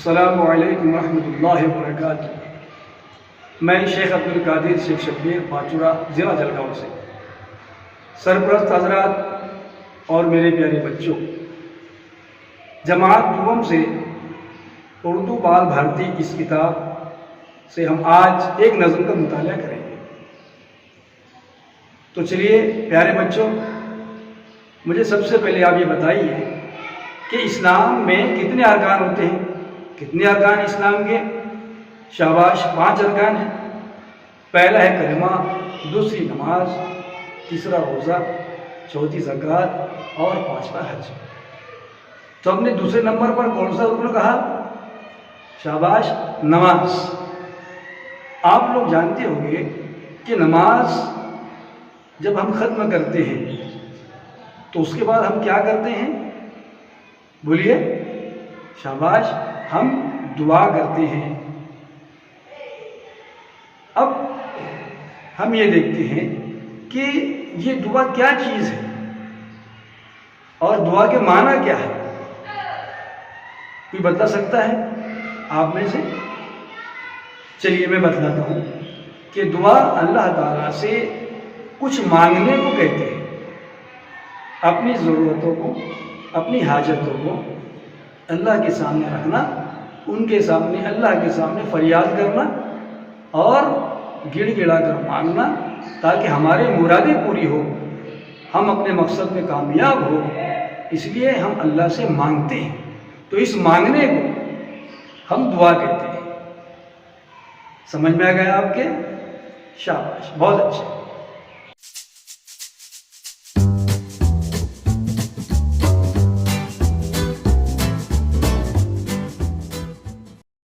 السلام علیکم ورحمۃ اللہ وبرکاتہ۔ میں شیخ عبدالقادر شیخ شبیر پاچورا ضلع جلگاؤں سے۔ سرپرست حضرات اور میرے پیارے بچوں، جماعت دوم سے اردو بال بھارتی اس کتاب سے ہم آج ایک نظم کا مطالعہ کریں گے۔ تو چلیے پیارے بچوں، مجھے سب سے پہلے آپ یہ بتائیے کہ اسلام میں کتنے ارکان ہوتے ہیں؟ کتنے ارکان اسلام کے؟ شاباش، 5 ارکان ہیں۔ پہلا ہے کلمہ، دوسری نماز، تیسرا روزہ، چوتھی زکوٰۃ اور 5واں حج۔ تو ہم نے دوسرے نمبر پر کون سا رکن کہا؟ شاباش، نماز۔ آپ لوگ جانتے ہوں گے کہ نماز جب ہم ختم کرتے ہیں تو اس کے بعد ہم کیا کرتے ہیں؟ بولیے، شاباش، ہم دعا کرتے ہیں۔ اب ہم یہ دیکھتے ہیں کہ یہ دعا کیا چیز ہے اور دعا کے معنی کیا ہے؟ کوئی بتا سکتا ہے آپ میں سے؟ چلیے میں بتلاتا ہوں کہ دعا اللہ تعالیٰ سے کچھ مانگنے کو کہتے ہیں، اپنی ضرورتوں کو، اپنی حاجتوں کو اللہ کے سامنے رکھنا، ان کے سامنے، اللہ کے سامنے فریاد کرنا اور گڑ گڑا کر مانگنا تاکہ ہمارے مرادیں پوری ہو، ہم اپنے مقصد میں کامیاب ہو۔ اس لیے ہم اللہ سے مانگتے ہیں۔ تو اس مانگنے کو ہم دعا کہتے ہیں۔ سمجھ میں آ گیا آپ کے؟ شاباش، بہت اچھا۔